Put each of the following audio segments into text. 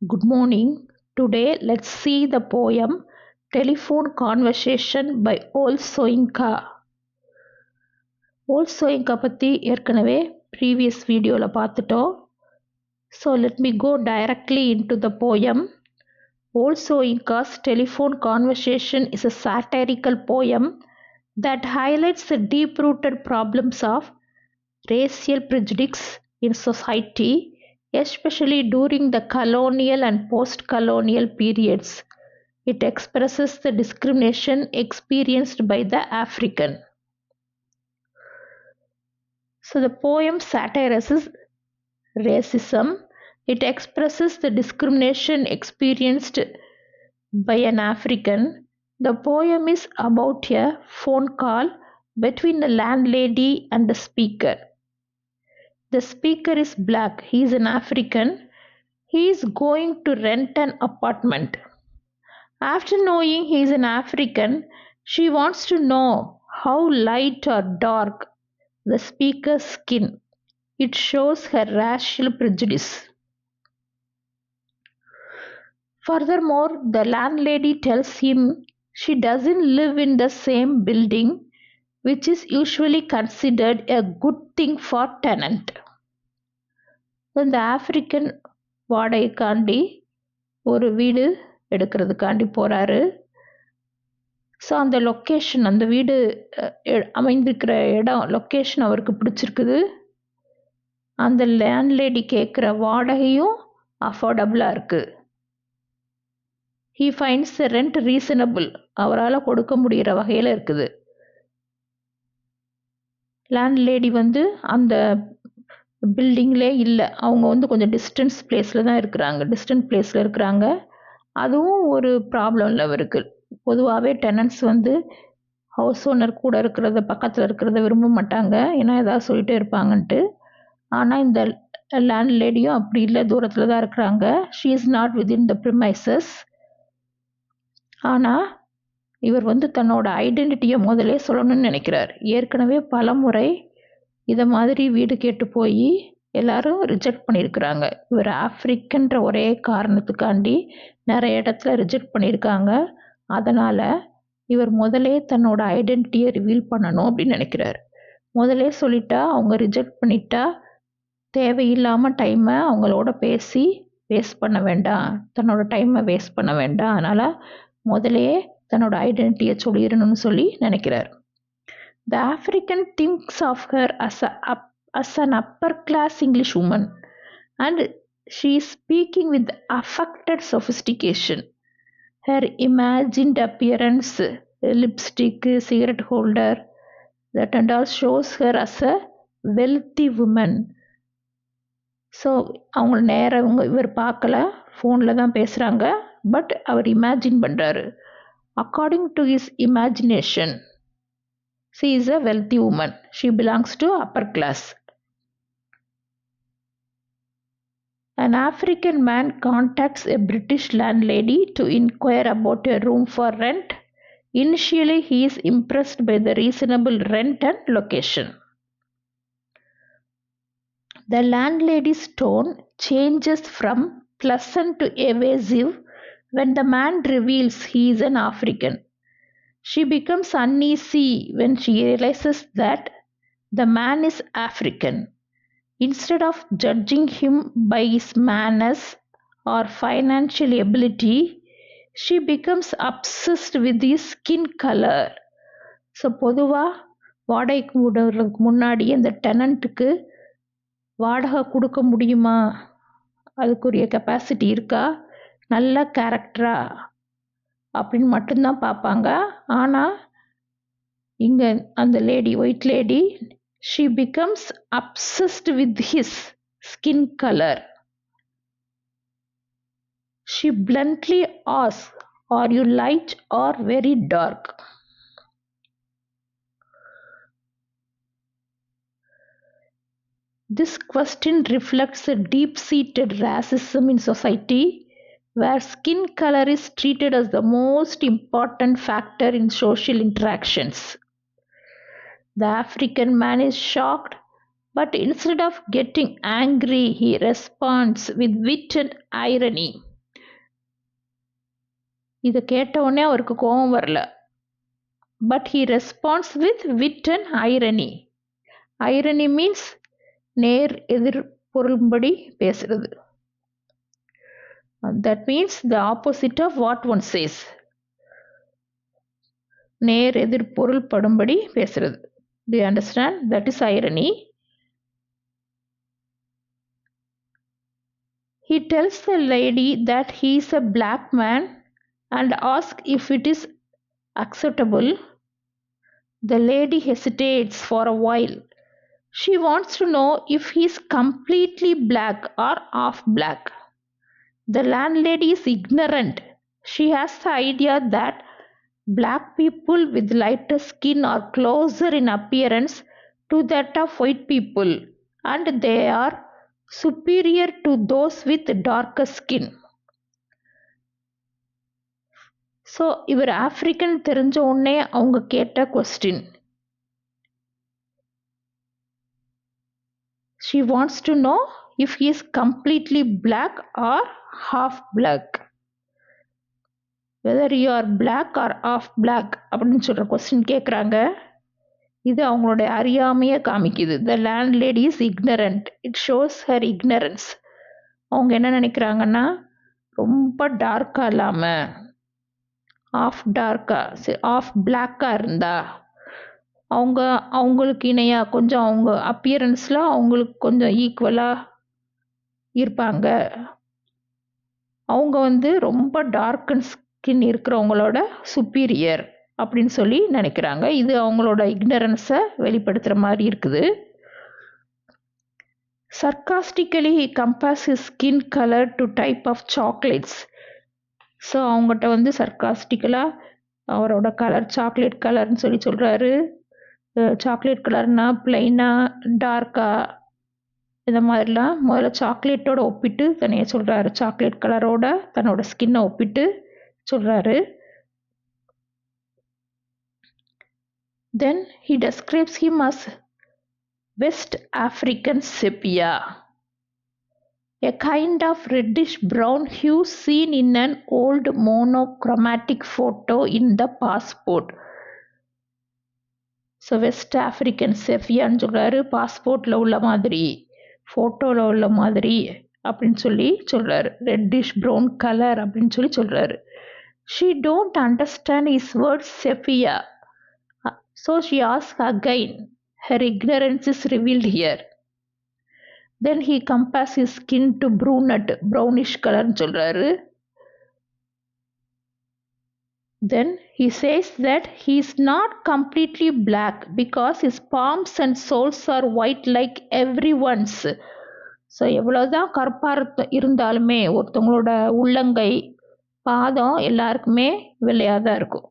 Good morning. Today let's see the poem Telephone Conversation by Old Soyinka. Old Soyinka பற்றி ஏற்கனவே previous வீடியோவில் பார்த்துட்டோம். So let me go directly into the poem. Old Soyinka's Telephone Conversation is a satirical poem that highlights the deep-rooted problems of racial prejudice in society, especially during the colonial and post-colonial periods. It expresses the discrimination experienced by the African. So the poem satirizes racism. It expresses the discrimination experienced by an African. The poem is about a phone call between the landlady and the speaker. The speaker is black. He is an African. He is going to rent an apartment. After knowing he is an African, she wants to know how light or dark the speaker's skin. It shows her racial prejudice. Furthermore, the landlady tells him she doesn't live in the same building, which is usually considered a good thing for tenant. இந்த African வாடகைக்காண்டி ஒரு வீடு எடுக்கிறதுக்காண்டி போகிறாரு. So அந்த location, அந்த வீடு அமைந்திருக்கிற இடம், location அவருக்கு பிடிச்சிருக்குது. அந்த லேண்ட்லேடி கேட்குற வாடகையும் அஃபோர்டபுளாக இருக்குது. He finds the rent reasonable, அவரால் கொடுக்க முடிகிற வகையில் இருக்குது. லேண்ட்லேடி அந்த பில்டிங்லே இல்லை, அவங்க கொஞ்சம் டிஸ்டன்ஸ் பிளேஸில் தான் இருக்கிறாங்க, டிஸ்டன்ட் பிளேஸில் இருக்கிறாங்க. அதுவும் ஒரு ப்ராப்ளமில் அவருக்கு. பொதுவாகவே டெனன்ட்ஸ் ஹவுஸ் ஓனர் கூட இருக்கிறத, பக்கத்தில் இருக்கிறத விரும்ப மாட்டாங்க, ஏன்னா ஏதாவது சொல்லிகிட்டே இருப்பாங்கன்ட்டு. ஆனால் இந்த லேண்ட்லேடியும் அப்படி இல்லை, தூரத்தில் தான் இருக்கிறாங்க. She is not within the premises. ஆனால் இவர் தன்னோட ஐடென்டிட்டியை முதலே சொல்லணும்னு நினைக்கிறார். ஏற்கனவே பல முறை இதை மாதிரி வீடு கேட்டு போய் எல்லாரும் ரிஜெக்ட் பண்ணியிருக்கிறாங்க. இவர் ஆஃப்ரிக்கன்ற ஒரே காரணத்துக்காண்டி நிறைய இடத்துல ரிஜெக்ட் பண்ணியிருக்காங்க. அதனால் இவர் முதலே தன்னோட ஐடென்டிட்டியை ரிவீல் பண்ணணும் அப்படின்னு நினைக்கிறார். முதலே சொல்லிட்டா அவங்க ரிஜெக்ட் பண்ணிட்டா தேவையில்லாமல் டைமை அவங்களோட பேசி வேஸ்ட் பண்ண வேண்டாம், தன்னோட டைமை வேஸ்ட் பண்ண வேண்டாம். அதனால் முதலே தன்னோட ஐடென்டிட்டியை சொல்லிடணும்னு சொல்லி நினைக்கிறார். The African thinks of her as an upper class English woman, and she is speaking with affected sophistication. Her imagined appearance, lipstick, cigarette holder, that and all shows her as a wealthy woman. So அவங்க நேரம் இவர் பார்க்கல, ஃபோனில் தான் பேசுகிறாங்க. But our imagine பண்ணுறாரு. According to his imagination, she is a wealthy woman. She belongs to upper class. An African man contacts a British landlady to inquire about a room for rent. Initially, he is impressed by the reasonable rent and location. The landlady's tone changes from pleasant to evasive when the man reveals he is an African. She becomes uneasy when she realizes that the man is African. Instead of judging him by his manners or financial ability, she becomes obsessed with his skin color. So பொதுவாக வாடகைக்கு விடுறதுக்கு முன்னாடி அந்த டெனண்ட்டுக்கு வாடகை கொடுக்க முடியுமா, அதுக்குரிய capacity இருக்கா, நல்ல கேரக்டரா அப்படின்னு மட்டும்தான் பார்ப்பாங்க. ஆனால் இங்கே அந்த lady, white lady, she becomes obsessed with his skin color. She bluntly asks, are you light or very dark? This question reflects a deep-seated racism in society, where skin color is treated as the most important factor in social interactions. The African man is shocked, but instead of getting angry, he responds with wit and irony. இதை கேட்ட உடனே அவருக்கு கோபம் வரல. But he responds with wit and irony. Irony means நேர் எதிர் பொருள்படி பேசுறது. That means the opposite of what one says. நேர் எதிர் பொருள் படும்படி பேசுறது. Do you understand? That is irony. He tells the lady that he is a black man and asks if it is acceptable. The lady hesitates for a while. She wants to know if he is completely black or half black. The landlady is ignorant. She has the idea that black people with lighter skin are closer in appearance to that of white people, and they are superior to those with darker skin. So இவர் African தெரிஞ்ச உடனே அவங்க கேட்ட question. She wants to know if he is completely black or half black. Whether you are black or half black அப்படின்னு சொல்கிற question கேட்குறாங்க. இது அவங்களுடைய அறியாமையை காமிக்குது. The landlady is ignorant. It shows her ignorance. அவங்க என்ன நினைக்கிறாங்கன்னா, ரொம்ப டார்க்காக இல்லாமல் ஆஃப் டார்க்காக ஆஃப் பிளாக்காக இருந்தா அவங்களுக்கு இணையாக கொஞ்சம் அவங்க அப்பியரன்ஸில் அவங்களுக்கு கொஞ்சம் ஈக்குவலாக இருப்பாங்க. அவங்க ரொம்ப டார்க் அண்ட் ஸ்கின் இருக்கிறவங்களோட சுப்பீரியர் அப்படின்னு சொல்லி நினைக்கிறாங்க. இது அவங்களோட இக்னரன்ஸை வெளிப்படுத்துகிற மாதிரி இருக்குது. Sarcastically he compares his skin color to type of chocolates. So அவங்ககிட்ட சர்க்காஸ்டிக்கலாக அவரோட கலர் சாக்லேட் கலர்னு சொல்லி சொல்கிறாரு. சாக்லேட் கலர்னால் பிளைனாக டார்க்காக இந்த மாதிரிலாம் முதல்ல சாக்லேட்டோட ஒப்பிட்டு தனியாக சொல்கிறாரு. சாக்லேட் கலரோட தன்னோட ஸ்கின்னை ஒப்பிட்டு சொல்கிறாரு. தென் he describes him as West African sepia, a kind of reddish brown hue seen in an old monochromatic photo in the passport. So west African செஃபியான்னு சொல்கிறாரு. பாஸ்போர்ட்டில் உள்ள மாதிரி, ஃபோட்டோவில் உள்ள மாதிரி அப்படின்னு சொல்லி சொல்கிறாரு. ரெட்டிஷ் ப்ரௌன் கலர் அப்படின்னு சொல்லி சொல்கிறாரு. She don't understand is word sepia. So she ask again. Her ignorance is revealed here. Then he compares his skin to brunette, brownish color சொல்றாரு. Then he says that he is not completely black because his palms and soles are white like everyone's. So எவ்வளோதான் கருப்பாக இருந்தாலுமே ஒருத்தவங்களோட உள்ளங்கை பாதம் எல்லாருக்குமே வெள்ளையாக தான் இருக்கும்.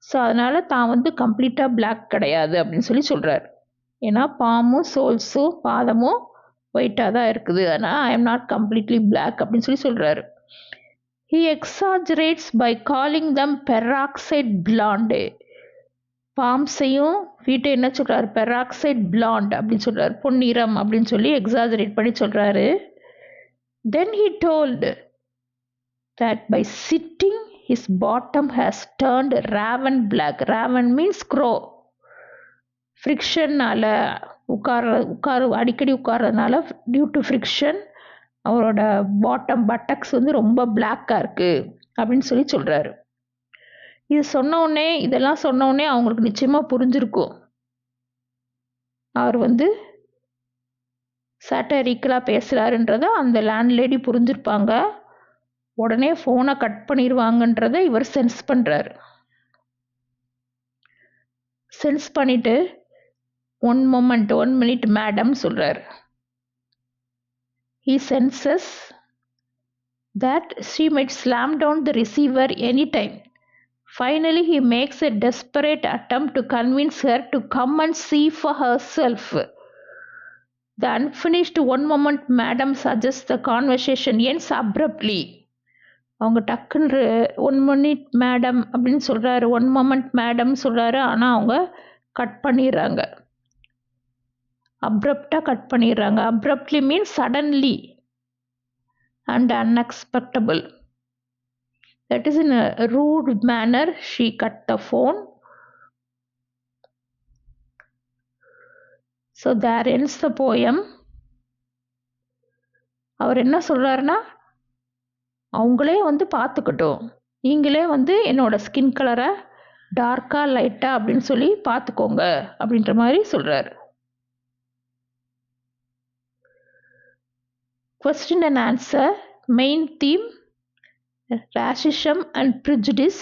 ஸோ அதனால் தான் கம்ப்ளீட்டாக பிளாக் கிடையாது அப்படின்னு சொல்லி சொல்கிறார். ஏன்னா பாமும் சோல்ஸும் பாதமும் ஒயிட்டாக தான் இருக்குது. ஆனால் I am not completely black அப்படின்னு சொல்லி சொல்கிறாரு. He exaggerates by calling them peroxide blonde. பாம்ஸையும் வீட்டை என்ன சொல்கிறார்? பெராக்சைட் பிளாண்ட் அப்படின்னு சொல்கிறார். பொன்னிறம் அப்படின்னு சொல்லி எக்ஸாஜரேட் பண்ணி சொல்கிறாரு. Then he told that by sitting his bottom has turned raven black. Raven means crow. ஃப்ரிக்ஷனால் அடிக்கடி உட்கார்றதுனால டியூ டு ஃப்ரிக்ஷன் அவரோட பாட்டம் பட்டக்ஸ் ரொம்ப பிளாக்காக இருக்குது அப்படின்னு சொல்லி சொல்கிறாரு. இது சொன்னோடனே இதெல்லாம் சொன்னோடனே அவங்களுக்கு நிச்சயமாக புரிஞ்சிருக்கும். அவர் சாட்டரிக்கலாக பேசுகிறாருன்றதை அந்த லேண்ட்லேடி புரிஞ்சிருப்பாங்க. உடனே ஃபோனை கட் பண்ணிடுவாங்கன்றதை இவர் சென்ஸ் பண்ணுறாரு. சென்ஸ் பண்ணிவிட்டு 1 minute மேடம் சொல்கிறார். He senses that she might slam down the receiver anytime. Finally, he makes a desperate attempt to convince her to come and see for herself. The unfinished 1 moment madam suggests the conversation ends abruptly. அவங்க டக்குன்னு 1 minute madam அப்படின்னு சொல்கிறாரு, 1 moment madam சொல்கிறாரு. ஆனால் அவங்க cut பண்ணிடுறாங்க, அப்ரப்டாக cut பண்ணிடுறாங்க. Abruptly means suddenly and unexpectable. That is in a rude manner she cut the phone. So there ends the poem. அவர் என்ன சொல்றாருன்னா, அவங்களே வந்து பார்த்துக்கட்டும், நீங்களே வந்து என்னோட ஸ்கின் கலரை டார்க்கா லைட்டா அப்படின்னு சொல்லி பார்த்துக்கோங்க அப்படின்ற மாதிரி சொல்றாரு. Question and answer. Main theme: racism and prejudice.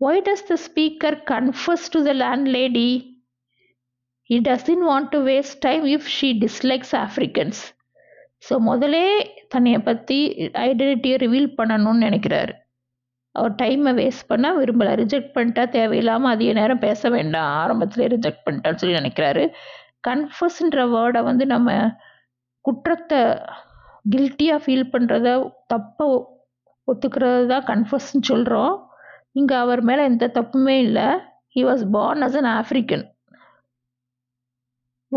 Why does the speaker confess to the landlady? He doesn't want to waste time if she dislikes Africans. So முதலே தன்னையை பற்றி ஐடென்டிட்டியை ரிவீல் பண்ணணும்னு நினைக்கிறாரு. அவர் டைமை வேஸ்ட் பண்ண விரும்பலை. ரிஜெக்ட் பண்ணிட்டா தேவையில்லாமல் அதிக நேரம் பேச வேண்டாம், ஆரம்பத்திலே ரிஜெக்ட் பண்ணிட்டான்னு சொல்லி நினைக்கிறாரு. கன்ஃபஸ்ன்ற வேர்டை வந்து நம்ம குற்றத்தை கில்ட்டியாக ஃபீல் பண்ணுறத, தப்பை ஒத்துக்கிறது தான் கன்ஃபஸ்ன்னு சொல்கிறோம். இங்கே அவர் மேலே எந்த தப்புமே இல்லை. He was born as an African.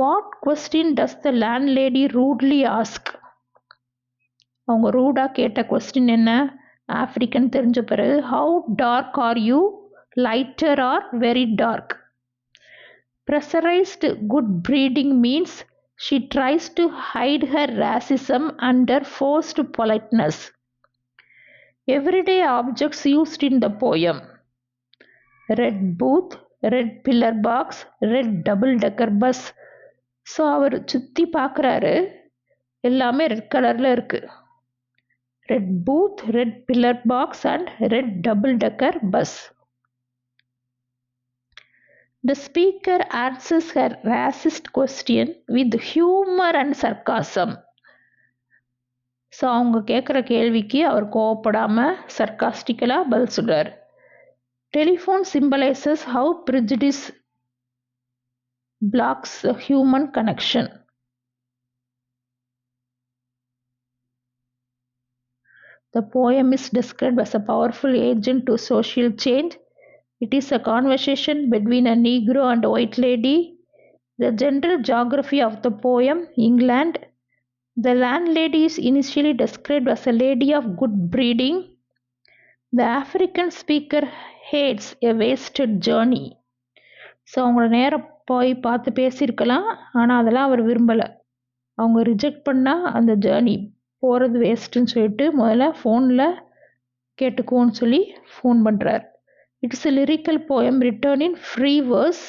What question does the landlady rudely ask? அவங்க ரூடாக கேட்ட கொஸ்டின் என்ன? ஆஃப்ரிக்கன் தெரிஞ்ச பிறகு, how dark are you, lighter or very dark? Pressurized good breeding means she tries to hide her racism under forced politeness. Everyday objects used in the poem: red booth, red pillar box, red double-decker bus. So அவர் சுற்றி பார்க்குறாரு, எல்லாமே red கலரில் இருக்குது. Red booth, red pillar box and red double decker bus. The speaker answers her racist question with humor and sarcasm. So அவங்க கேட்குற கேள்விக்கு அவர் கோவப்படாமல் சர்காஸ்டிக்கலாக பதில் சொல்கிறார். Telephone symbolizes how prejudice blocks the human connection. The poem is described as a powerful agent to social change. It is a conversation between a Negro and a white lady. The general geography of the poem: England. The landlady is initially described as a lady of good breeding. The African speaker hates a wasted journey. So அவங்கள நேராக போய் பார்த்து பேசியிருக்கலாம், ஆனால் அதெல்லாம் அவர் விரும்பலை. அவங்க reject பண்ணால் அந்த ஜேர்னி போகிறது வேஸ்ட்டுன்னு சொல்லிட்டு முதல்ல ஃபோனில் கேட்டுக்குவோன்னு சொல்லி ஃபோன் பண்ணுறார். It's a lyrical poem written in free verse.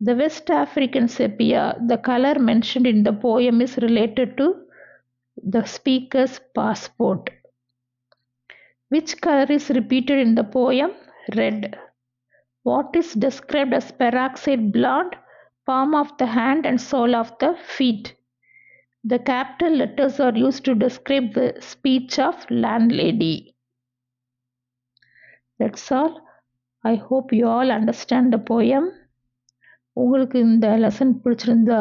The West African sepia, the color mentioned in the poem, is related to the speaker's passport. Which color is repeated in the poem? Red. What is described as peroxide blonde, palm of the hand and sole of the feet? The capital letters are used to describe the speech of landlady. That's all. I hope you all understand the poem. உங்களுக்கு இந்த lesson பிடிச்சிருந்தா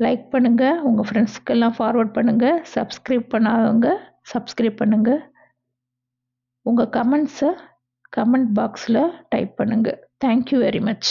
like பண்ணுங்கள், உங்கள் ஃப்ரெண்ட்ஸ்க்கெல்லாம் forward பண்ணுங்கள். Subscribe பண்ணாதவங்க subscribe பண்ணுங்கள். உங்கள் கமெண்ட்ஸை கமெண்ட் பாக்ஸில் டைப் பண்ணுங்கள். Thank you very much.